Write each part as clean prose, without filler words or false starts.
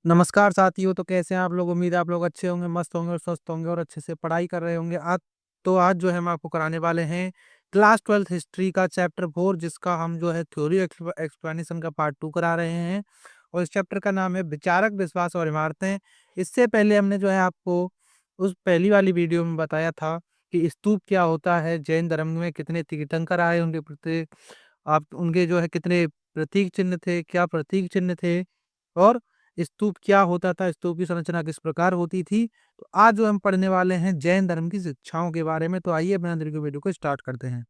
नमस्कार साथियों, तो कैसे हैं आप लोग? उम्मीद है आप लोग अच्छे होंगे, मस्त होंगे और स्वस्थ होंगे और अच्छे से पढ़ाई कर रहे होंगे। आज जो है हम आपको कराने वाले हैं क्लास 12th हिस्ट्री का चैप्टर 4, जिसका हम जो है थ्योरी एक्सप्लेनेशन का पार्ट 2 करा रहे हैं। और इस चैप्टर का नाम है विचारक, विश्वास और इमारतें। इससे पहले हमने जो है आपको उस पहली वाली वीडियो में बताया था कि स्तूप क्या होता है, जैन धर्म में कितने तीर्थंकर आए, उनके प्रति आप उनके जो है कितने प्रतीक चिन्ह थे, क्या प्रतीक चिन्ह थे, और स्तूप क्या होता था, स्तूप की संरचना किस प्रकार होती थी। तो आज जो हम पढ़ने वाले हैं जैन धर्म की शिक्षाओं के बारे में। तो आइए बिना देरी के वीडियो को स्टार्ट करते हैं।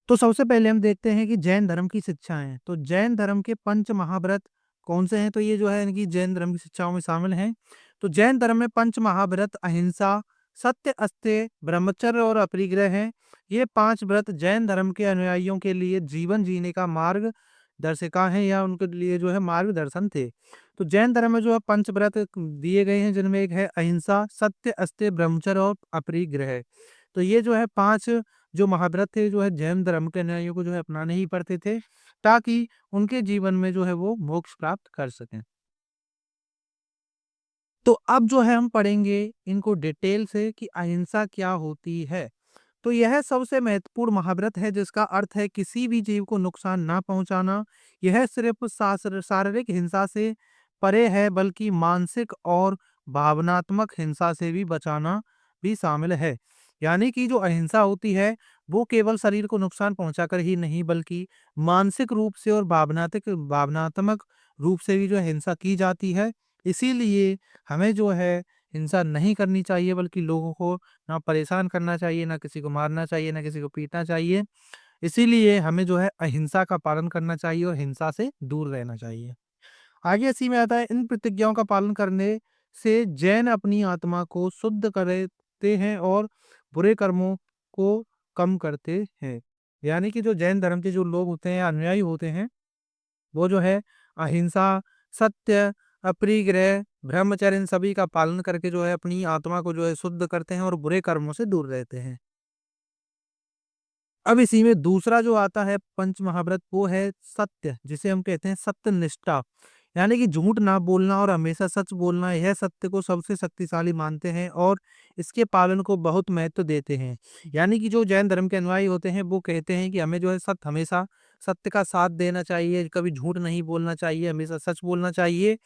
तो सबसे पहले हम देखते हैं कि जैन धर्म की शिक्षाएं। तो जैन धर्म के पंच महाव्रत कौन से हैं? तो ये जो है इनकी जैन धर्म की शिक्षाओं में शामिल हैं। तो जैन धर्म में पंच महाव्रत अहिंसा, सत्य, अस्तेय, ब्रह्मचर्य और अपरिग्रह हैं। ये 5 व्रत जैन धर्म के अनुयायियों के लिए जीवन जीने का मार्ग दर्शिका हैं, या उनके लिए जो है मार्गदर्शन थे। तो जैन धर्म में जो है पंचव्रत दिए गए हैं, जिनमें एक है अहिंसा, सत्य, अस्तेय, ब्रह्मचर्य और अपरिग्रह। तो ये जो है 5 जो महाव्रत थे, जो है जैन धर्म के अनुयायियों को जो है अपनाने ही पड़ते थे, ताकि उनके जीवन में जो है वो मोक्ष प्राप्त कर सकें। तो अब जो है हम पढ़ेंगे इनको डिटेल से कि अहिंसा क्या होती है। तो यह सबसे महत्वपूर्ण महाव्रत है, जिसका अर्थ है किसी भी जीव को नुकसान ना पहुंचाना। यह सिर्फ शारीरिक हिंसा से परे है, बल्कि मानसिक और भावनात्मक हिंसा से भी बचाना भी शामिल है। यानी कि जो अहिंसा होती है, वो केवल शरीर को नुकसान पहुंचाकर ही नहीं, बल्कि मानसिक रूप से और भावनात्मक रूप से भी जो है हिंसा की जाती है। इसीलिए हमें जो है हिंसा नहीं करनी चाहिए, बल्कि लोगों को ना परेशान करना चाहिए, ना किसी को मारना चाहिए, ना किसी को पीटना चाहिए। इसीलिए हमें जो है अहिंसा का पालन करना चाहिए और हिंसा से दूर रहना चाहिए। आगे इसी में आता है, इन प्रतिज्ञाओं का पालन करने से जैन अपनी आत्मा को शुद्ध करते हैं और बुरे कर्मों को कम करते हैं। यानी कि जो जैन धर्म के जो लोग होते हैं, अनुयायी होते हैं, वो जो है अहिंसा, सत्य, अपरिग्रह, ब्रह्मचर्य, इन सभी का पालन करके जो है अपनी आत्मा को जो है शुद्ध करते हैं और बुरे कर्मों से दूर रहते हैं। अब इसी में दूसरा जो आता है पंच महाव्रत, वो है सत्य, जिसे हम कहते हैं सत्यनिष्ठा। यानी कि झूठ ना बोलना और हमेशा सच बोलना, यह सत्य को सबसे शक्तिशाली मानते हैं और इसके पालन को बहुत महत्व देते हैं। यानी कि जो जैन धर्म के अनुयायी होते हैं, वो कहते हैं कि हमें जो है सत्य, हमेशा सत्य का साथ देना चाहिए, कभी झूठ नहीं बोलना चाहिए, हमेशा सच बोलना चाहिए।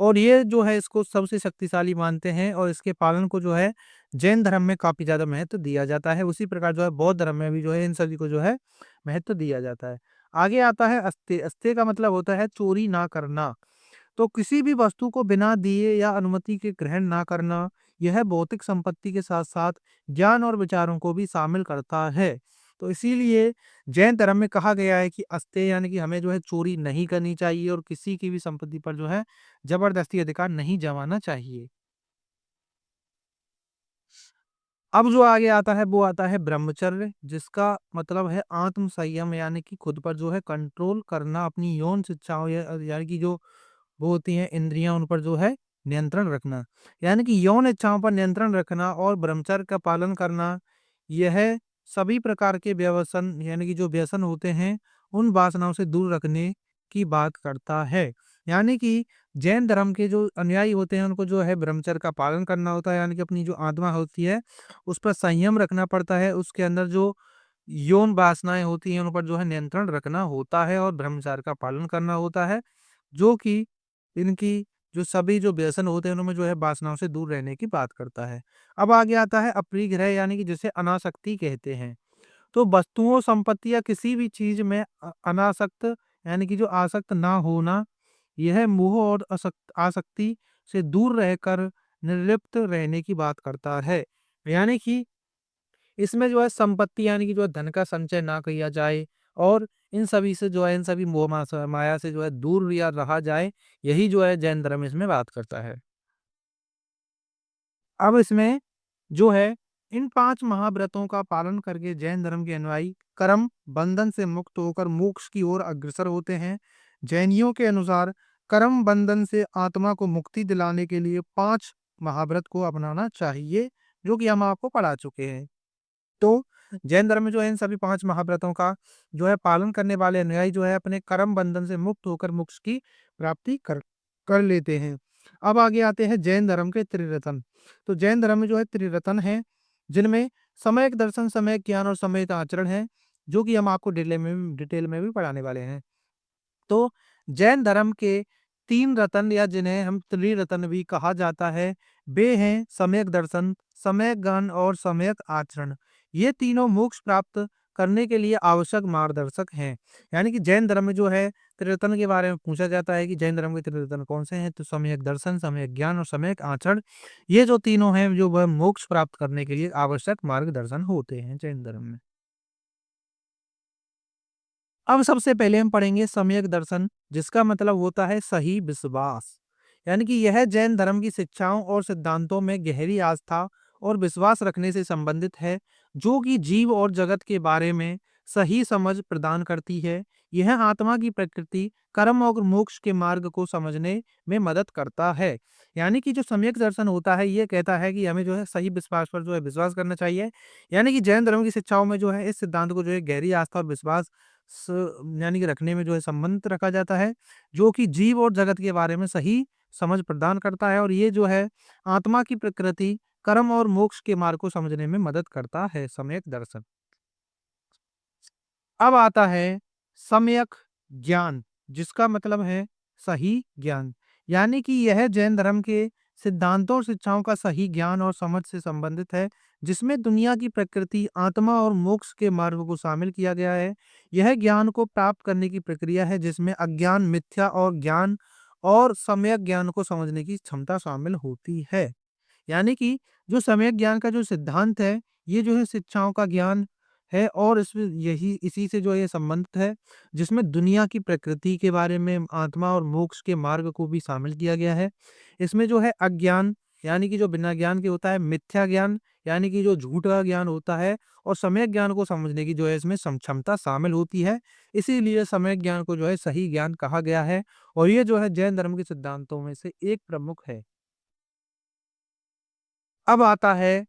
और ये जो है इसको सबसे शक्तिशाली मानते हैं, और इसके पालन को जो है जैन धर्म में काफ़ी ज़्यादा महत्व दिया जाता है। उसी प्रकार जो है बौद्ध धर्म में भी जो है इन सभी को जो है महत्व दिया जाता है। आगे आता है अस्तेय। अस्तेय का मतलब होता है चोरी ना करना। तो किसी भी वस्तु को बिना दिए या अनुमति के ग्रहण ना करना, यह भौतिक संपत्ति के साथ-साथ ज्ञान और विचारों को भी शामिल करता है। तो इसीलिए जैन धर्म में कहा गया है कि अस्तेय, यानी कि हमें जो है चोरी नहीं करनी चाहिए और किसी की भी संपत्ति पर जो है जबरदस्ती अधिकार नहीं जमाना चाहिए। अब जो आगे आता है वो आता है ब्रह्मचर्य, जिसका मतलब है आत्म संयम, यानी कि खुद पर जो है कंट्रोल करना, अपनी यौन शिक्षाओं या यानी कि जो वो होती हैं इंद्रियां, उन पर जो है नियंत्रण रखना। यानी कि यौन इच्छाओं पर नियंत्रण रखना और ब्रह्मचर्य का पालन करना, यह सभी प्रकार के व्यसन, यानी कि जो व्यसन होते हैं, उन वासनाओं से दूर रखने की बात करता है। यानी कि जैन धर्म के जो अनुयायी होते हैं, उनको जो है ब्रह्मचर्य का पालन करना होता है, यानी कि अपनी जो आत्मा होती है उस पर संयम रखना पड़ता है, उसके अंदर जो यौन वासनाएं होती हैं उन पर जो है नियंत्रण रखना होता है और ब्रह्मचर्य का पालन करना होता है, जो कि इनकी जो सभी जो व्यसन होते हैं उनमें जो है वासनाओं से दूर रहने की बात करता है। अब आगे आता है अपरिग्रह, यानी कि जिसे अनासक्ति कहते हैं। तो वस्तुओं, संपत्ति या किसी भी चीज में अनासक्त, यानी कि जो आसक्त ना होना, यह मोह और आसक्ति से दूर रहकर निर्लिप्त रहने की बात करता है। यानी कि इसमें जो है संपत्ति, यानी कि जो है धन का संचय ना किया जाए, और इन सभी से जो है इन सभी मोह माया से जो है दूर या रहा जाए, यही जो है जैन धर्म इसमें बात करता है। अब इसमें जो है इन 5 महाव्रतों का पालन करके जैन धर्म के अनुयायी कर्म बंधन से मुक्त होकर मोक्ष की ओर अग्रसर होते हैं। जैनियों के अनुसार कर्म बंधन से आत्मा को मुक्ति दिलाने के लिए 5 महाव्रत को अपनाना चाहिए, जो कि हम आपको पढ़ा चुके हैं। तो जैन धर्म में जो है इन सभी 5 महाव्रतों का जो है पालन करने वाले अनुयायी जो है अपने कर्म बंधन से मुक्त होकर मोक्ष की प्राप्ति कर कर लेते हैं। अब आगे आते हैं जैन धर्म के त्रिरत्न। तो जैन धर्म में जो है त्रिरत्न हैं, जिनमें सम्यक दर्शन, सम्यक ज्ञान और सम्यक आचरण है, जो कि हम आपको डिटेल में भी पढ़ाने वाले हैं। तो जैन धर्म के 3 रत्न या जिन्हें हम त्रिरत्न भी कहा जाता है, वे हैं सम्यक दर्शन, सम्यक ज्ञान और सम्यक आचरण। ये तीनों मोक्ष प्राप्त करने के लिए आवश्यक मार्गदर्शक हैं। यानी कि जैन धर्म में जो है त्रिरत्न के बारे में पूछा जाता है कि जैन धर्म के त्रिरत्न कौन से हैं? तो सम्यक दर्शन, सम्यक ज्ञान और सम्यक आचरण, ये जो तीनों हैं जो वह मोक्ष प्राप्त करने के लिए आवश्यक मार्गदर्शन होते हैं जैन धर्म में। अब सबसे पहले हम पढ़ेंगे सम्यक दर्शन, जिसका मतलब होता है सही विश्वास। यानी कि यह जैन धर्म की शिक्षाओं और सिद्धांतों में गहरी आस्था और विश्वास रखने से संबंधित है, जो कि जीव और जगत के बारे में सही समझ प्रदान करती है। यह आत्मा की प्रकृति, कर्म और मोक्ष के मार्ग को समझने में मदद करता है। यानी कि जो सम्यक दर्शन होता है, ये कहता है कि हमें जो है सही विश्वास पर जो है विश्वास करना चाहिए। यानी कि जैन धर्म की शिक्षाओं में जो है इस सिद्धांत को जो है गहरी आस्था और विश्वास स यानी कि रखने में जो है संबंधित रखा जाता है, जो कि जीव और जगत के बारे में सही समझ प्रदान करता है, और ये जो है आत्मा की प्रकृति, कर्म और मोक्ष के मार्ग को समझने में मदद करता है, सम्यक दर्शन। अब आता है सम्यक ज्ञान, जिसका मतलब है सही ज्ञान। यानी कि यह जैन धर्म के सिद्धांतों और शिक्षाओं का सही ज्ञान और समझ से संबंधित है, जिसमें दुनिया की प्रकृति, आत्मा और मोक्ष के मार्ग को शामिल किया गया है। यह ज्ञान को प्राप्त करने की प्रक्रिया है, जिसमें अज्ञान, मिथ्या और ज्ञान और सम्यक ज्ञान को समझने की क्षमता शामिल होती है। यानी कि जो सम्यक ज्ञान का जो सिद्धांत है, ये जो है शिक्षाओं का ज्ञान है, और इसमें यही इसी से जो है ये संबंधित है, जिसमें दुनिया की प्रकृति के बारे में, आत्मा और मोक्ष के मार्ग को भी शामिल किया गया है। इसमें जो है अज्ञान, यानी कि जो बिना ज्ञान के होता है, मिथ्या ज्ञान, यानी कि जो झूठ का ज्ञान होता है, और सम्यक ज्ञान को समझने की जो है इसमें क्षमता शामिल होती है। इसीलिए सम्यक ज्ञान को जो है सही ज्ञान कहा गया है, और ये जो है जैन धर्म के सिद्धांतों में से एक प्रमुख है। अब आता है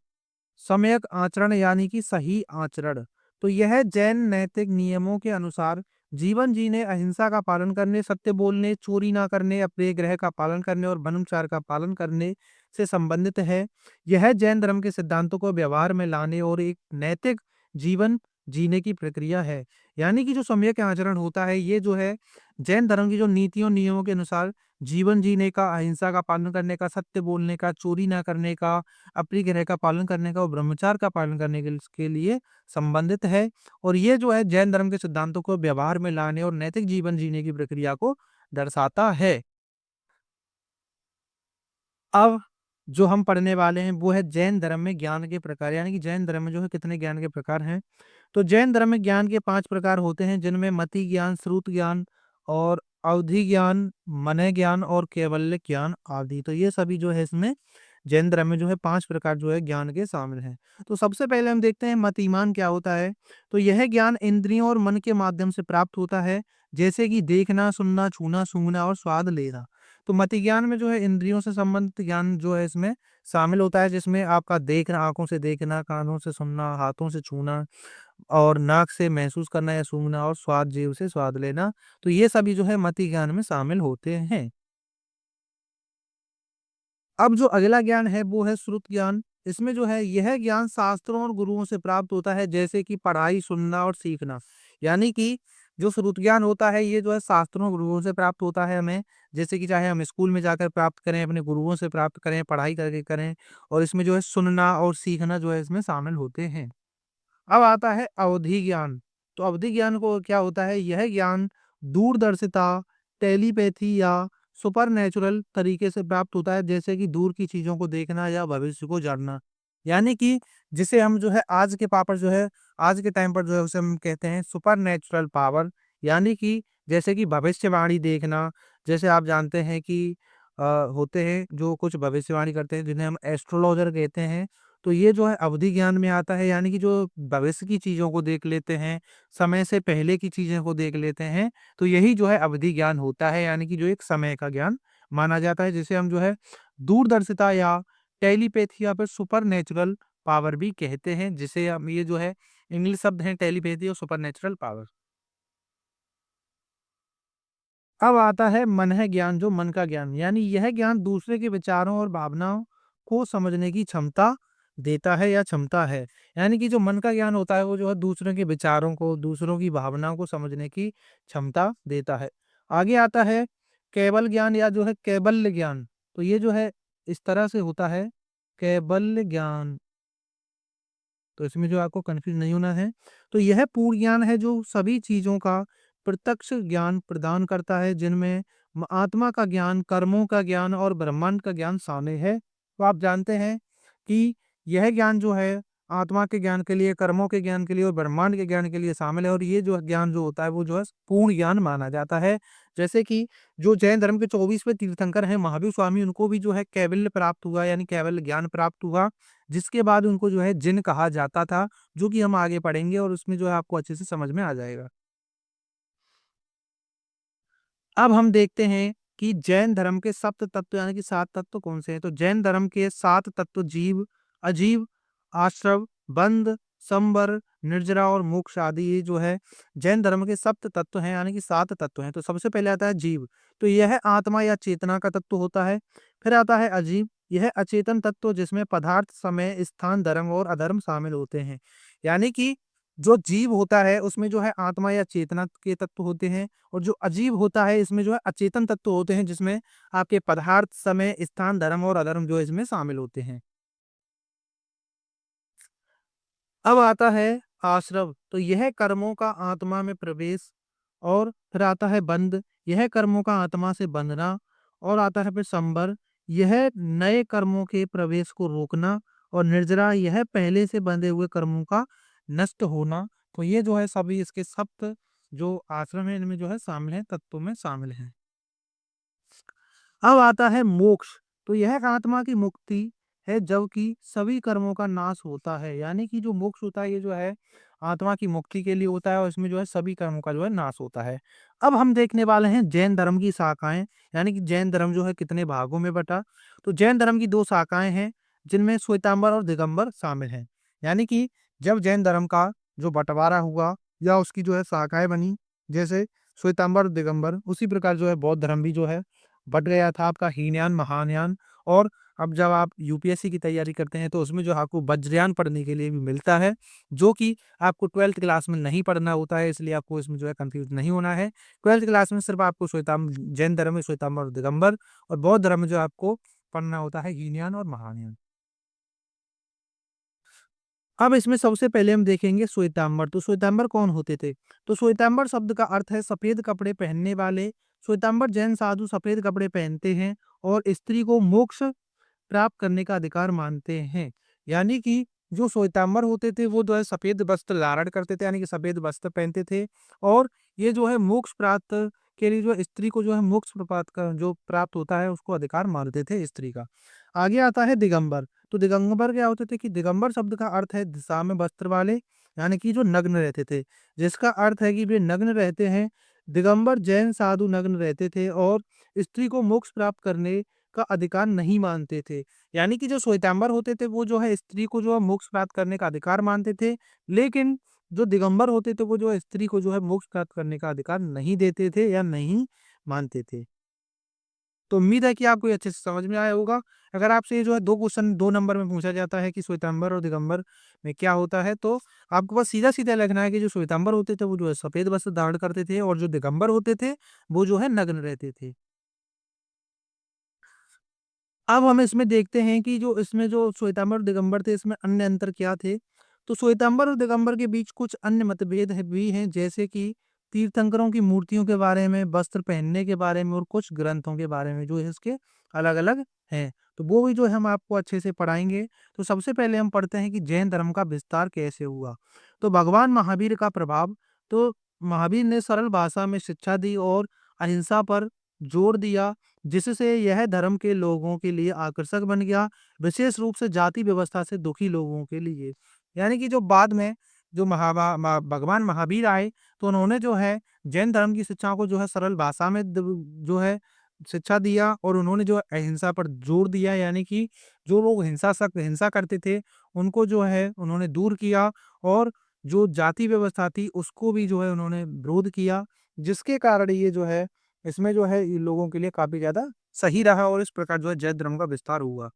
सम्यक आचरण, यानी कि सही आचरण। तो यह जैन नैतिक नियमों के अनुसार जीवन जीने, अहिंसा का पालन करने, सत्य बोलने, चोरी ना करने, अपने ग्रह का पालन करने और ब्रह्मचार्य का पालन करने से संबंधित है। यह जैन धर्म के सिद्धांतों को व्यवहार में लाने और एक नैतिक जीवन जीने की प्रक्रिया है। यानी कि जो सम्यक आचरण होता है, ये जो है जैन धर्म की जो नीतियों नियमों के अनुसार जीवन जीने का, अहिंसा का पालन करने का, सत्य बोलने का, चोरी ना करने का, अपनी ग्रह का पालन करने का और ब्रह्मचार्य का पालन करने के लिए संबंधित है, और ये जो है जैन धर्म के सिद्धांतों को व्यवहार में लाने और नैतिक जीवन जीने की प्रक्रिया को दर्शाता है। अब जो हम पढ़ने वाले हैं वो है जैन धर्म में ज्ञान के प्रकार, यानी कि जैन धर्म में जो है कितने ज्ञान के प्रकार हैं। तो जैन धर्म में ज्ञान के 5 प्रकार होते हैं, जिनमें मति ज्ञान, श्रुत ज्ञान और अवधि ज्ञान, मनय ज्ञान और कैवल्य ज्ञान आदि। तो ये सभी जो है इसमें जैन धर्म में जो है 5 प्रकार जो है ज्ञान के शामिल हैं। तो सबसे पहले हम देखते हैं मतिमान क्या होता है। तो यह ज्ञान इंद्रियों और मन के माध्यम से प्राप्त होता है, जैसे कि देखना, सुनना, छूना, सूंघना और स्वाद लेना। तो मति ज्ञान में जो है इंद्रियों से संबंधित ज्ञान जो है इसमें शामिल होता है, जिसमें आपका देखना, आँखों से देखना, कानों से सुनना, हाथों से छूना और नाक से महसूस करना या सूंघना और स्वाद जीभ से स्वाद लेना। तो ये सभी जो है मति ज्ञान में शामिल होते हैं। अब जो अगला ज्ञान है वो है श्रुत ज्ञान। इसमें जो है यह ज्ञान शास्त्रों और गुरुओं से प्राप्त होता है, जैसे कि पढ़ाई, सुनना और सीखना। यानी कि जो श्रुत ज्ञान होता है, ये जो है शास्त्रों और गुरुओं से प्राप्त होता है हमें, जैसे कि चाहे हम स्कूल में जाकर प्राप्त करें, अपने गुरुओं से प्राप्त करें, पढ़ाई करके करें, और इसमें जो है सुनना और सीखना जो है इसमें शामिल होते हैं। अब आता है अवधि ज्ञान। तो अवधि ज्ञान को क्या होता है, यह ज्ञान दूरदर्शिता, टेलीपैथी या सुपरनैचुरल तरीके से प्राप्त होता है, जैसे कि दूर की चीजों को देखना या भविष्य को जानना। यानी कि जिसे हम जो है आज के पापड़ जो है आज के टाइम पर जो है उसे हम कहते हैं सुपरनैचुरल पावर। यानी कि जैसे कि भविष्यवाणी देखना, जैसे आप जानते हैं कि होते हैं जो कुछ भविष्यवाणी करते हैं, जिन्हें हम एस्ट्रोलॉजर कहते हैं। तो ये जो है अवधि ज्ञान में आता है, यानी कि जो भविष्य की चीज़ों को देख लेते हैं, समय से पहले की चीज़ें को देख लेते हैं, तो यही जो है अवधि ज्ञान होता है, यानी कि जो एक समय का ज्ञान माना जाता है, जिसे हम जो है दूरदर्शिता या टेलीपैथी या फिर सुपरनैचुरल पावर भी कहते हैं, जिसे हम ये जो है इंग्लिश शब्द हैं टेलीपैथी और सुपरनैचुरल पावर। अब आता है मन है ज्ञान, जो मन का ज्ञान, यानी यह ज्ञान दूसरे के विचारों और भावनाओं को समझने की क्षमता देता है या क्षमता है। यानी कि जो मन का ज्ञान होता है वो जो है दूसरों के विचारों को, दूसरों की भावनाओं को समझने की क्षमता देता है। आगे आता है केवल ज्ञान या जो है कैबल्य ज्ञान। तो ये जो है इस तरह से होता है कैबल्य ज्ञान। तो इसमें जो आपको कन्फ्यूज़ नहीं होना है। तो यह पूर्ण ज्ञान है जो सभी चीज़ों का प्रत्यक्ष ज्ञान प्रदान करता है, जिनमें आत्मा का ज्ञान, कर्मों का ज्ञान और ब्रह्मांड का ज्ञान शामिल है। तो आप जानते हैं कि यह ज्ञान जो है आत्मा के ज्ञान के लिए, कर्मों के ज्ञान के लिए और ब्रह्मांड के ज्ञान के लिए शामिल है, और ये जो ज्ञान जो होता है वो जो है पूर्ण ज्ञान माना जाता है। जैसे कि जो जैन धर्म के 24वें तीर्थंकर हैं महावीर स्वामी, उनको भी जो है कैवल्य प्राप्त हुआ, यानी कैवल्य ज्ञान प्राप्त हुआ, जिसके बाद उनको जो है जिन कहा जाता था, जो कि हम आगे पढ़ेंगे और उसमें जो है आपको अच्छे से समझ में आ जाएगा। अब हम देखते हैं कि जैन धर्म के सप्त तत्व यानी कि 7 तत्व कौन से हैं? तो जैन धर्म के 7 तत्व जीव, अजीव, आश्रव, बंध, संवर, निर्जरा और मोक्ष आदि, ये जो है जैन धर्म के सप्त तत्व हैं, यानी कि 7 तत्व हैं। तो सबसे पहले आता है जीव, तो यह आत्मा या चेतना का तत्व होता है। फिर आता है अजीव, यह अचेतन तत्व जिसमें पदार्थ, समय, स्थान, धर्म और अधर्म शामिल होते हैं। यानी कि जो जीव होता है उसमें जो है आत्मा या चेतना के तत्व होते हैं, और जो अजीब होता है इसमें जो है अचेतन तत्व होते हैं, जिसमें आपके पदार्थ, समय, स्थान, धर्म और अधर्म जो है इसमें शामिल होते हैं। अब आता है आश्रव, तो यह कर्मों का आत्मा में प्रवेश, और फिर आता है बंध, यह कर्मों का आत्मा से बंधना, और आता है फिर संवर, यह नए कर्मों के प्रवेश को रोकना, और निर्जरा, यह पहले से बंधे हुए कर्मों का नष्ट होना। तो ये जो है सभी इसके सप्त जो आश्रम है इनमें जो है शामिल है, तत्वों में शामिल है। अब आता है मोक्ष, तो यह आत्मा की मुक्ति है जबकि सभी कर्मों का नाश होता है। यानी कि जो मोक्ष होता है ये जो है आत्मा की मुक्ति के लिए होता है, और इसमें जो है सभी कर्मों का जो है नाश होता है। अब हम देखने वाले हैं जैन धर्म की शाखाएं, यानी कि जैन धर्म जो है कितने भागों में बटा। तो जैन धर्म की 2 शाखाएं हैं, जिनमें श्वेतांबर और दिगंबर शामिल हैं। यानी कि जब जैन धर्म का जो बंटवारा हुआ या उसकी जो है शाखाएं बनी, जैसे श्वेतांबर और दिगंबर, उसी प्रकार जो है बौद्ध धर्म भी जो है बट गया था आपका हीनयान, महायान। और अब जब आप यूपीएससी की तैयारी करते हैं तो उसमें जो आपको वज्रयान पढ़ने के लिए भी मिलता है, जो कि आपको 12th क्लास में नहीं पढ़ना होता है, इसलिए आपको इसमें जो है कंफ्यूज नहीं होना है। 12th क्लास में सिर्फ आपको जैन धर्म में श्वेतांबर और दिगंबर, और बौद्ध धर्म में जो आपको पढ़ना होता है हीनयान और महायान। अब इसमें सबसे पहले हम देखेंगे श्वेतांबर। तो श्वेतांबर कौन होते थे? तो श्वेतांबर शब्द का अर्थ है सफेद कपड़े पहनने वाले। श्वेतांबर जैन साधु सफेद कपड़े पहनते हैं और स्त्री को मोक्ष प्राप्त करने का अधिकार मानते हैं। यानी कि जो श्वेतांबर होते थे वो जो है सफेद वस्त्र धारण करते थे, यानी कि सफेद वस्त्र पहनते थे, और ये जो है मोक्ष प्राप्त के लिए जो स्त्री को जो है मोक्ष प्राप्त का जो प्राप्त होता है उसको अधिकार मानते थे स्त्री का। आगे आता है दिगंबर। तो दिगंबर क्या होते थे कि दिगंबर शब्द का अर्थ है दिशा में वस्त्र वाले, यानी कि जो नग्न रहते थे, जिसका अर्थ है कि वे नग्न रहते हैं। दिगंबर जैन साधु नग्न रहते थे और स्त्री को मोक्ष प्राप्त करने का अधिकार नहीं मानते थे। यानी कि जो श्वेतांबर होते थे वो जो है स्त्री को जो है मोक्ष प्राप्त करने का अधिकार मानते थे, लेकिन जो दिगंबर होते थे वो जो है स्त्री को जो है मोक्ष प्राप्त करने का अधिकार नहीं देते थे या नहीं मानते थे। तो उम्मीद है कि आपको ये अच्छे से समझ में आया होगा। अगर आपसे ये जो है 2 क्वेश्चन 2 नंबर में पूछा जाता है कि श्वेतांबर और दिगंबर में क्या होता है, तो आपको बस सीधा-सीधा लिखना है कि जो श्वेतांबर होते थे वो जो है सफ़ेद वस्त्र धारण करते थे, और जो दिगंबर होते थे वो जो है नग्न रहते थे। अब हम इसमें देखते हैं कि जो इसमें जो श्वेतांबर और दिगंबर थे इसमें अन्य अंतर क्या थे? तो श्वेतांबर और दिगंबर के बीच कुछ अन्य मतभेद भी हैं, जैसे कि तीर्थंकरों की मूर्तियों के बारे में, वस्त्र पहनने के बारे में और कुछ ग्रंथों के बारे में जो है इसके अलग-अलग हैं। तो वो भी जो है हम आपको अच्छे से पढ़ाएँगे। तो सबसे पहले हम पढ़ते हैं कि जैन धर्म का विस्तार कैसे हुआ? तो भगवान महावीर का प्रभाव, तो महावीर ने सरल भाषा में शिक्षा दी और अहिंसा पर जोर दिया, जिससे यह धर्म के लोगों के लिए आकर्षक बन गया, विशेष रूप से जाति व्यवस्था से दुखी लोगों के लिए। यानी कि जो बाद में जो भगवान महावीर आए, तो उन्होंने जो है जैन धर्म की शिक्षा को जो है सरल भाषा में जो है शिक्षा दिया, और उन्होंने जो है अहिंसा पर जोर दिया, यानी कि जो लोग हिंसा करते थे उनको जो है उन्होंने दूर किया, और जो जाति व्यवस्था थी उसको भी जो है उन्होंने विरोध किया, जिसके कारण ये जो है इसमें जो है ये लोगों के लिए काफ़ी ज़्यादा सही रहा और इस प्रकार जो है जैन धर्म का विस्तार हुआ।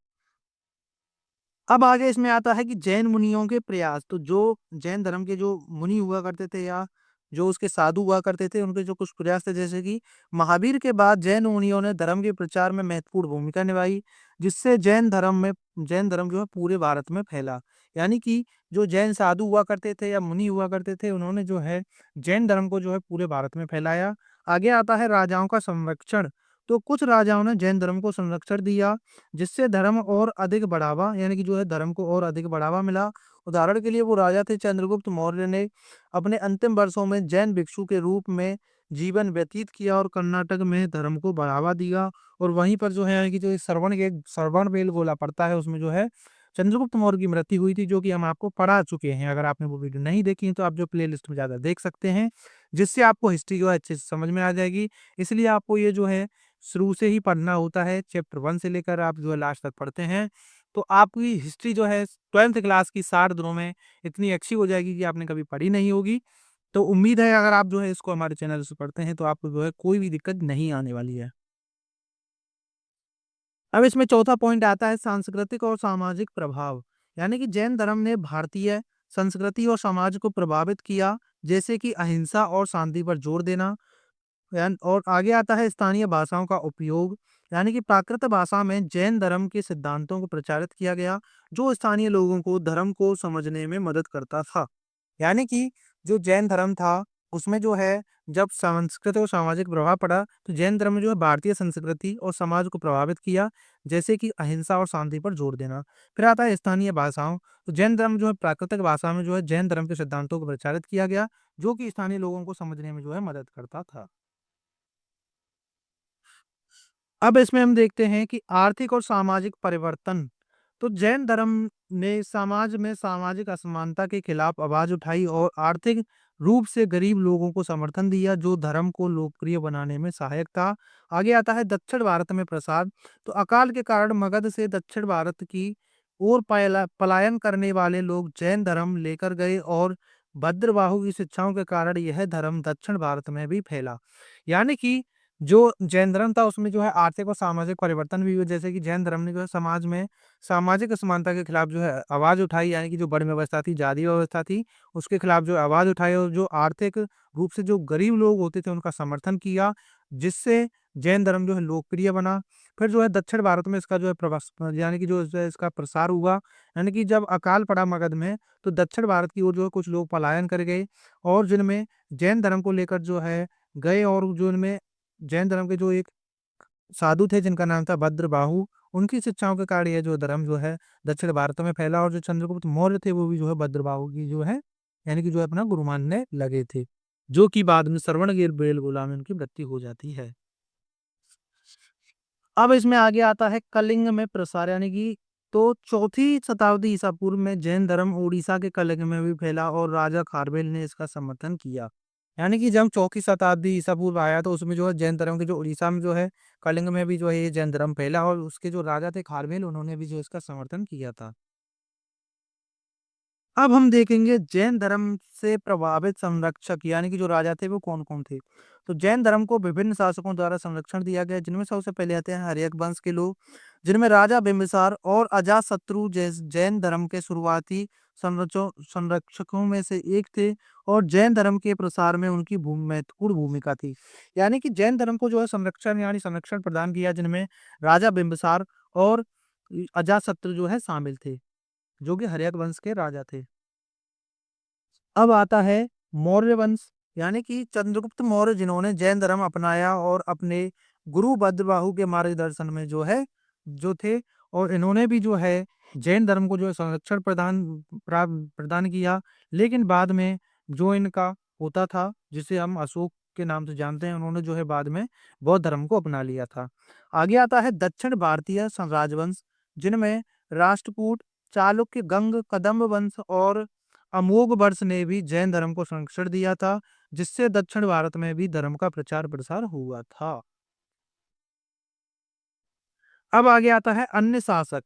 अब आगे इसमें आता है कि जैन मुनियों के प्रयास। तो जो जैन धर्म के जो मुनि हुआ करते थे या जो उसके साधु हुआ करते थे, उनके जो कुछ प्रयास थे, जैसे कि महावीर के बाद जैन मुनियों ने धर्म के प्रचार में महत्वपूर्ण भूमिका निभाई, जिससे जैन धर्म जो है पूरे भारत में फैला। यानी कि जो जैन साधु हुआ करते थे या मुनि हुआ करते थे, उन्होंने जो है जैन धर्म को जो है पूरे भारत में फैलाया। आगे आता है राजाओं का संरक्षण। तो कुछ राजाओं ने जैन धर्म को संरक्षण दिया, जिससे धर्म और अधिक बढ़ावा, यानी कि जो है धर्म को और अधिक बढ़ावा मिला। उदाहरण के लिए वो राजा थे चंद्रगुप्त मौर्य ने अपने अंतिम वर्षों में जैन भिक्षु के रूप में जीवन व्यतीत किया और कर्नाटक में धर्म को बढ़ावा दिया। और वहीं पर जो है, यानी कि जो श्रवण बेलगोला पड़ता है, उसमें जो है चंद्रगुप्त मौर्य की मृत्यु हुई थी, जो कि हम आपको पढ़ा चुके हैं। अगर आपने वो वीडियो नहीं देखी है, तो आप जो प्ले लिस्ट में ज़्यादा देख सकते हैं, जिससे आपको हिस्ट्री जो है अच्छे से समझ में आ जाएगी। इसलिए आपको ये जो है शुरू से ही पढ़ना होता है, चैप्टर 1 से लेकर आप जो है लास्ट तक पढ़ते हैं, तो आपकी हिस्ट्री जो है 12th क्लास की 60 दिनों में इतनी अच्छी हो जाएगी कि आपने कभी पढ़ी नहीं होगी। तो उम्मीद है अगर आप जो है इसको हमारे चैनल से पढ़ते हैं, तो आपको जो है कोई भी दिक्कत नहीं आने वाली है। अब इसमें चौथा पॉइंट आता है सांस्कृतिक और सामाजिक प्रभाव। यानी कि जैन धर्म ने भारतीय संस्कृति और समाज को प्रभावित किया, जैसे कि अहिंसा और शांति पर जोर देना। और आगे आता है स्थानीय भाषाओं का उपयोग। यानी कि प्राकृत भाषा में जैन धर्म के सिद्धांतों को प्रचारित किया गया, जो स्थानीय लोगों को धर्म को समझने में मदद करता था। यानी कि जो जैन धर्म था, उसमें जो है जब सांस्कृतिक और सामाजिक प्रभाव पड़ा, तो जैन धर्म ने जो है भारतीय संस्कृति और समाज को प्रभावित किया, जैसे कि अहिंसा और शांति पर जोर देना। फिर आता है स्थानीय भाषाओं। तो जैन धर्म जो है प्राकृतिक भाषा में जो है जैन धर्म के सिद्धांतों को प्रचारित किया गया, जो कि स्थानीय लोगों को समझने में जो है मदद करता था। अब इसमें हम देखते हैं कि आर्थिक और सामाजिक परिवर्तन। तो जैन धर्म ने समाज में सामाजिक असमानता के खिलाफ आवाज उठाई और आर्थिक रूप से गरीब लोगों को समर्थन दिया, जो धर्म को लोकप्रिय बनाने में सहायक था। आगे आता है दक्षिण भारत में प्रसार। तो अकाल के कारण मगध से दक्षिण भारत की ओर पलायन करने वाले लोग जैन धर्म लेकर गए और भद्रबाहु की शिक्षाओं के कारण यह धर्म दक्षिण भारत में भी फैला। यानी कि जो जैन धर्म था, उसमें जो है आर्थिक और सामाजिक परिवर्तन भी हुए, जैसे कि जैन धर्म ने जो है समाज में सामाजिक असमानता के खिलाफ जो है आवाज उठाई, यानी कि जो वर्ण व्यवस्था थी, जाति व्यवस्था थी, उसके खिलाफ जो आवाज उठाई और जो आर्थिक रूप से जो गरीब लोग होते थे, उनका समर्थन किया, जिससे जैन धर्म जो है लोकप्रिय बना। फिर जो है दक्षिण भारत में इसका जो है प्रवास, यानी कि जो है इसका प्रसार हुआ। यानी कि जब अकाल पड़ा मगध में, तो दक्षिण भारत की ओर जो है कुछ लोग पलायन कर गए, और जिनमें जैन धर्म को लेकर जो है गए, और जो इनमें जैन धर्म के जो एक साधु थे, जिनका नाम था भद्रबाहु, उनकी शिक्षाओं के कारण ये जो धर्म जो है दक्षिण भारत में फैला, और जो चंद्रगुप्त मौर्य थे, वो भी जो है भद्रबाहु की जो है, यानी कि जो है अपना गुरु मानने लगे थे, जो कि बाद में बेलगोला में उनकी मृत्यु हो जाती है। अब इसमें आगे आता है कलिंग में प्रसार। यानी कि तो चौथी शताब्दी ईसा पूर्व में जैन धर्म उड़ीसा के कलिंग में भी फैला और राजा खारवेल ने इसका समर्थन किया। यानी कि जब चौथी शताब्दी ईसा पूर्व आया, तो उसमें जो है जैन धर्म के जो उड़ीसा में जो है कलिंग में भी जो है ये जैन धर्म फैला, और उसके जो राजा थे खारवेल, उन्होंने भी जो इसका समर्थन किया था। अब हम देखेंगे जैन धर्म से प्रभावित संरक्षक, यानी कि जो राजा थे वो कौन-कौन थे। तो जैन धर्म को विभिन्न शासकों द्वारा संरक्षण दिया गया, जिनमें सबसे पहले आते हैं हर्यक वंश के लोग, जिनमें राजा बिंबिसार और अजातशत्रु जैन धर्म के शुरुआती संरक्षकों में से एक थे, और जैन धर्म के प्रसार में उनकी महत्वपूर्ण भूमिका थी। यानी कि जैन धर्म को जो है संरक्षण प्रदान किया, जिनमें राजा बिंबिसार और अजातशत्रु जो है शामिल थे, जो कि हर्यक वंश के राजा थे। अब आता है मौर्य वंश। यानी कि चंद्रगुप्त मौर्य, जिन्होंने जैन धर्म अपनाया और अपने गुरु भद्रबाहु के मार्गदर्शन में जो है जो थे, और इन्होंने भी जो है जैन धर्म को जो है संरक्षण प्रदान किया। लेकिन बाद में जो इनका होता था, जिसे हम अशोक के नाम से जानते हैं, उन्होंने जो है बाद में बौद्ध धर्म को अपना लिया था। आगे आता है दक्षिण भारतीय राजवंश, जिनमें राष्ट्रकूट, चालुक्य, गंग, कदम्ब वंश और अमोघ वर्ष ने भी जैन धर्म को संरक्षण दिया था, जिससे दक्षिण भारत में भी धर्म का प्रचार प्रसार हुआ था। अब आगे आता है अन्य शासक।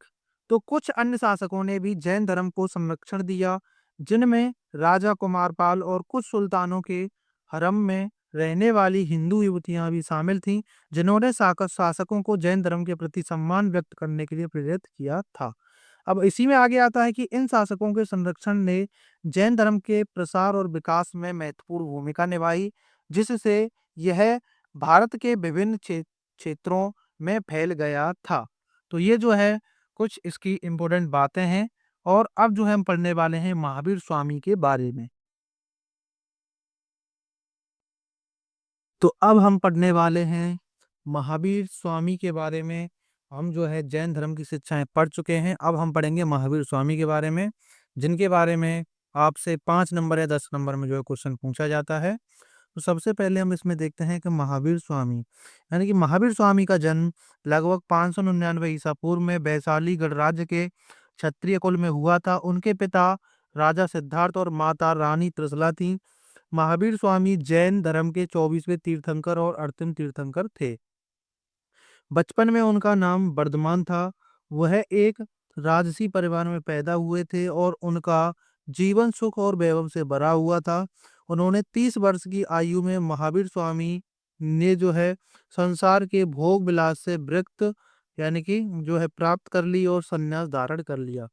तो कुछ अन्य शासकों ने भी जैन धर्म को संरक्षण दिया, जिनमें राजा कुमारपाल और कुछ सुल्तानों के हरम में रहने वाली हिंदू युवतियां भी शामिल थीं, जिन्होंने शासकों को जैन धर्म के प्रति सम्मान व्यक्त करने के लिए प्रेरित किया था। अब इसी में आगे आता है कि इन शासकों के संरक्षण ने जैन धर्म के प्रसार और विकास में महत्वपूर्ण भूमिका निभाई, जिससे यह भारत के विभिन्न क्षेत्रों में फैल गया था। तो ये जो है कुछ इसकी इम्पोर्टेंट बातें हैं। और अब जो है हम पढ़ने वाले हैं महावीर स्वामी के बारे में। तो अब हम पढ़ने वाले हैं महावीर स्वामी के बारे में। हम जो है जैन धर्म की शिक्षाएं पढ़ चुके हैं, अब हम पढ़ेंगे महावीर स्वामी के बारे में, जिनके बारे में आपसे 5 नंबर या 10 नंबर में जो है क्वेश्चन पूछा जाता है। तो सबसे पहले हम इसमें देखते हैं कि महावीर स्वामी, यानी कि महावीर स्वामी का जन्म लगभग 599 ईसा पूर्व में वैशाली गणराज्य के क्षत्रिय कुल में हुआ था। उनके पिता राजा सिद्धार्थ और माता रानी त्रिशला थी। महावीर स्वामी जैन धर्म के 24वें तीर्थंकर और अंतिम तीर्थंकर थे। बचपन में उनका नाम वर्धमान था। वह एक राजसी परिवार में पैदा हुए थे और उनका जीवन सुख और वैभव से भरा हुआ था। उन्होंने 30 वर्ष की आयु में महावीर स्वामी ने जो है संसार के भोग विलास से विरक्त, यानी कि जो है प्राप्त कर ली और संन्यास धारण कर लिया।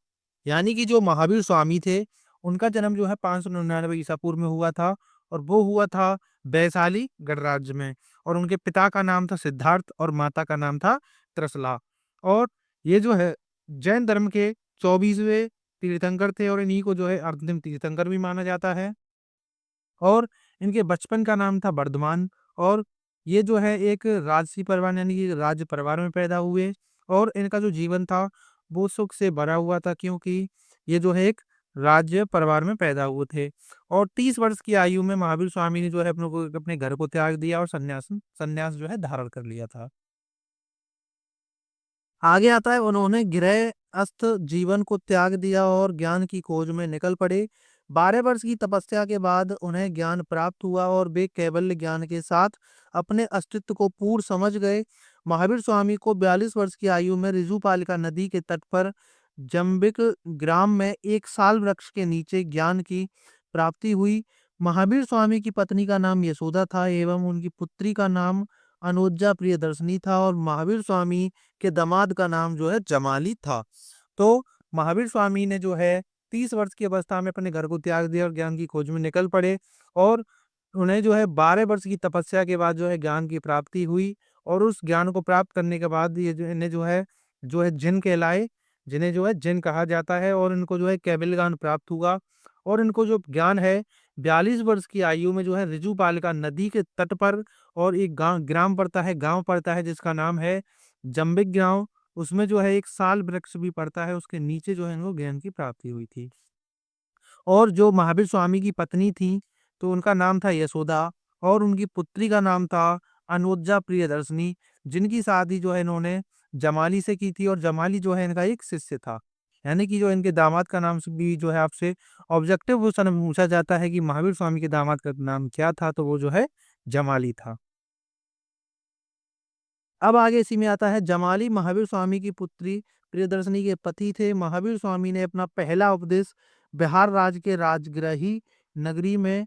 यानी कि जो महावीर स्वामी थे, उनका जन्म जो है 599 ईसा पूर्व में हुआ था, और वो हुआ था वैशाली गणराज्य में। और उनके पिता का नाम था सिद्धार्थ और माता का नाम था त्रिशला। और ये जो है जैन धर्म के 24वें तीर्थंकर थे, और इन्हीं को जो है अंतिम तीर्थंकर भी माना जाता है। और इनके बचपन का नाम था वर्धमान। और ये जो है एक राजसी परिवार, यानी कि राज्य परिवार में पैदा हुए। और इनका जो जीवन था वो सुख से भरा हुआ था, क्योंकि ये जो है एक राज्य परिवार में पैदा हुए थे। और 30 वर्ष की आयु में महावीर स्वामी ने जो है अपने घर को त्याग दिया और संन्यास संन्यास जो है धारण कर लिया था। आगे आता है, उन्होंने गृहस्थ जीवन को त्याग दिया और ज्ञान की खोज में निकल पड़े। 12 वर्ष की तपस्या के बाद उन्हें ज्ञान प्राप्त हुआ और वे कैवल्य ज्ञान के साथ अपने अस्तित्व को पूर्ण समझ गए। महावीर स्वामी को 42 वर्ष की आयु में ऋजुपालिका नदी के तट पर जम्बिक ग्राम में एक साल वृक्ष के नीचे ज्ञान की प्राप्ति हुई। महावीर स्वामी की पत्नी का नाम यशोदा था एवं उनकी पुत्री का नाम अनुज्जा प्रियदर्शनी था, और महावीर स्वामी के दामाद का नाम जो है जमाली था। तो महावीर स्वामी ने जो है 30 वर्ष की अवस्था में अपने घर को त्याग दिया और ज्ञान की खोज में निकल पड़े। और उन्हें जो है 12 वर्ष की तपस्या के बाद जो है ज्ञान की प्राप्ति हुई। और उस ज्ञान को प्राप्त करने के बाद ये जो इन्हें जो है जिन कहलाए, जिन्हें जो है जिन कहा जाता है, और इनको जो है कैवल्य ज्ञान प्राप्त हुआ। और इनको जो ज्ञान है 42 वर्ष की आयु में जो है ऋजुपालिका नदी के तट पर, और एक गांव पड़ता है जिसका नाम है जम्बिक गांव, उसमें जो है एक साल वृक्ष भी पड़ता है, उसके नीचे जो है इनको ज्ञान की प्राप्ति हुई थी। और जो महावीर स्वामी की पत्नी थी, तो उनका नाम था यशोदा, और उनकी पुत्री का नाम था अनुज्जा प्रियदर्शनी, जिनकी शादी जो है इन्होंने जमाली से की थी, और जमाली जो है इनका एक शिष्य था। यानी कि जो इनके दामाद का नाम से भी जो है आपसे ऑब्जेक्टिव क्वेश्चन में पूछा जाता है कि महावीर स्वामी के दामाद का नाम क्या था, तो वो जो है जमाली था। अब आगे इसी में आता है, जमाली महावीर स्वामी की पुत्री प्रियदर्शनी के पति थे। महावीर स्वामी ने अपना पहला उपदेश बिहार राज्य के राजगृही नगरी में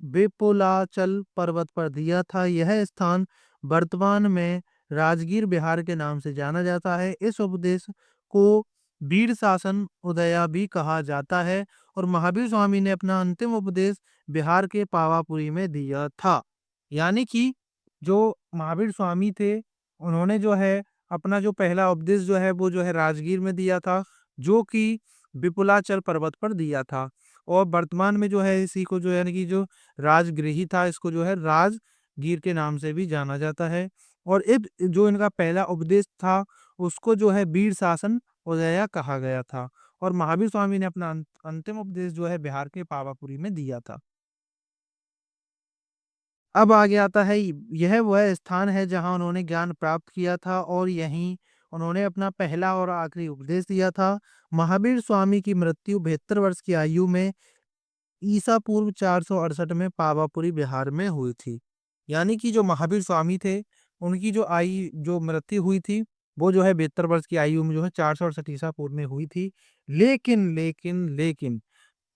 बेपुलाचल पर्वत पर दिया था। यह स्थान वर्तमान में राजगीर बिहार के नाम से जाना जाता है। इस उपदेश को वीर शासन उदया भी कहा जाता है। और महावीर स्वामी ने अपना अंतिम उपदेश बिहार के पावापुरी में दिया था। यानी कि जो महावीर स्वामी थे, उन्होंने जो है अपना जो पहला उपदेश जो है वो जो है राजगीर में दिया था, जो कि विपुलाचल पर्वत पर दिया था। और वर्तमान में जो है इसी को जो है यानी कि जो राजगृही था, इसको जो है राजगीर के नाम से भी जाना जाता है। और जो इनका पहला उपदेश था, उसको जो है वीर शासन उदया कहा गया था। और महावीर स्वामी ने अपना अंतिम उपदेश जो है बिहार के पावापुरी में दिया था। अब आगे आता है, यह वह स्थान है जहां उन्होंने ज्ञान प्राप्त किया था, और यहीं उन्होंने अपना पहला और आखिरी उपदेश दिया था। महावीर स्वामी की मृत्यु 72 वर्ष की आयु में ईसा पूर्व 468 में पावापुरी बिहार में हुई थी। यानी कि जो महावीर स्वामी थे, उनकी जो मृत्यु हुई थी, वो जो है 72 वर्ष की आयु में जो है 468 ईसा पूर्व में हुई थी। लेकिन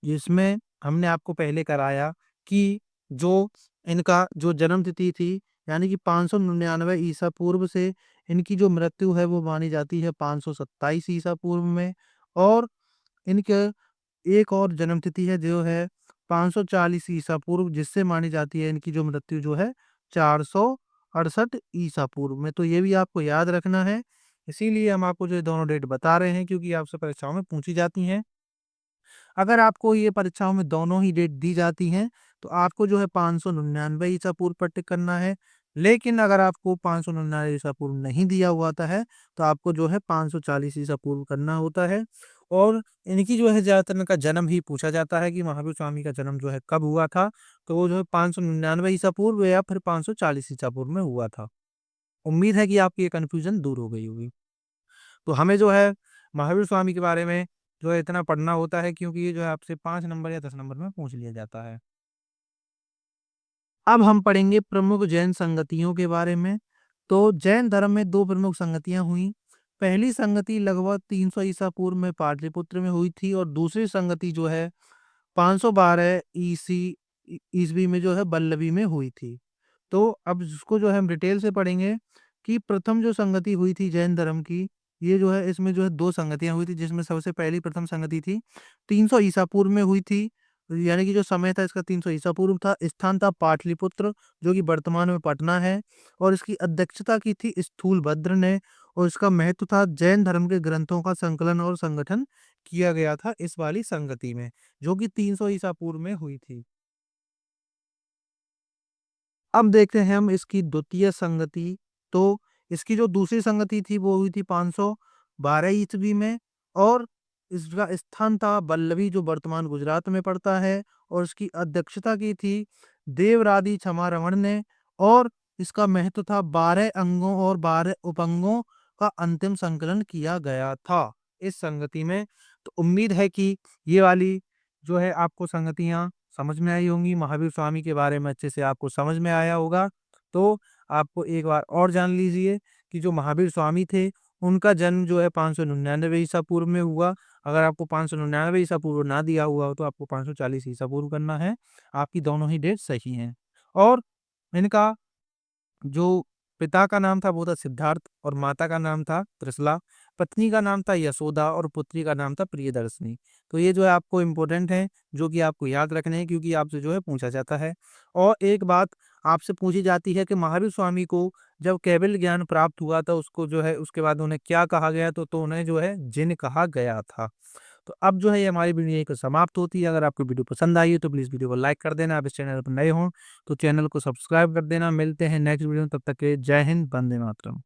इसमें हमने आपको पहले कराया कि जो इनका जो जन्म तिथि थी, यानी कि 599 ईसा पूर्व से इनकी जो मृत्यु है वो मानी जाती है 527 ईसा पूर्व में। और इनके एक और जन्म तिथि है जो है 540 ईसा पूर्व, जिससे मानी जाती है इनकी जो मृत्यु जो है 468 ईसा पूर्व में। तो ये भी आपको याद रखना है। इसीलिए हम आपको जो ये दोनों डेट बता रहे हैं, क्योंकि आपसे परीक्षाओं में पूछी जाती हैं। अगर आपको ये परीक्षाओं में दोनों ही डेट दी जाती हैं, तो आपको जो है 599 ईसा पूर्व पर टिक करना है। लेकिन अगर आपको 599 ईसा पूर्व नहीं दिया हुआ होता है, तो आपको जो है 540 ईसा पूर्व करना होता है। और इनकी जो है ज़्यादातर इनका जन्म ही पूछा जाता है कि महावीर स्वामी का जन्म जो है कब हुआ था, तो वो जो है 599 ईसा पूर्व या फिर 540 ईसा पूर्व में हुआ था। उम्मीद है कि आपकी ये कन्फ्यूज़न दूर हो गई होगी। तो हमें जो है महावीर स्वामी के बारे में जो है इतना पढ़ना होता है, क्योंकि ये जो है आपसे 5 नंबर या 10 नंबर में पूछ लिया जाता है। अब हम पढ़ेंगे प्रमुख जैन संगतियों के बारे में। तो जैन धर्म में 2 प्रमुख संगतियाँ हुईं। पहली संगति लगभग 300 ईसा पूर्व में पाटलिपुत्र में हुई थी, और दूसरी संगति जो है 512 ईस्वी में जो है वल्लभी में हुई थी। तो अब इसको जो है हम डिटेल से पढ़ेंगे कि प्रथम जो संगति हुई थी जैन धर्म की, ये जो है इसमें जो है 2 संगतियाँ हुई थी, जिसमें सबसे पहली प्रथम संगति थी 300 ईसा पूर्व में हुई थी। यानी कि जो समय था इसका 300 ईसा पूर्व था। स्थान था पाटलिपुत्र, जो कि वर्तमान में पटना है, और इसकी अध्यक्षता की थी स्थूलभद्र ने। और इसका महत्व था, जैन धर्म के ग्रंथों का संकलन और संगठन किया गया था इस वाली संगति में, जो कि 300 ईसा पूर्व में हुई थी। अब देखते हैं हम इसकी द्वितीय संगति। तो इसकी जो दूसरी संगति थी वो हुई थी 512 ईस्वी में, और इसका स्थान था वल्लभी, जो वर्तमान गुजरात में पड़ता है, और इसकी अध्यक्षता की थी देवरादि छमारमण ने। और इसका महत्व था 12 अंगों और 12 उपअंगों का अंतिम संकलन किया गया था इस संगति में। तो उम्मीद है कि ये वाली जो है आपको संगतियाँ समझ में आई होंगी, महावीर स्वामी के बारे में अच्छे से आपको समझ में आया होगा। तो आपको एक बार और जान लीजिए कि जो महावीर स्वामी थे, उनका जन्म जो है 599 ईसा पूर्व में हुआ। अगर आपको 599 ईसा पूर्व ना दिया हुआ हो, तो आपको 540 ईसा पूर्व करना है। आपकी दोनों ही डेट सही हैं। और इनका जो पिता का नाम था वो था सिद्धार्थ, और माता का नाम था त्रिशला। पत्नी का नाम था यशोदा, और पुत्री का नाम था प्रियदर्शनी। तो ये जो है आपको इम्पोर्टेंट है, जो कि आपको याद रखने हैं, क्योंकि आपसे जो है पूछा जाता है। और एक बात आपसे पूछी जाती है कि महावीर स्वामी को जब कैवल्य ज्ञान प्राप्त हुआ था, उसको जो है उसके बाद उन्हें क्या कहा गया, तो उन्हें जो है जिन कहा गया था। तो अब जो है ये हमारी वीडियो यहीं पे समाप्त होती है। अगर आपको वीडियो पसंद आई है तो प्लीज़ वीडियो को लाइक कर देना। आप इस चैनल पर नए हों तो चैनल को सब्सक्राइब कर देना। मिलते हैं नेक्स्ट वीडियो में, तब तक के लिए जय हिंद, वंदे मातरम।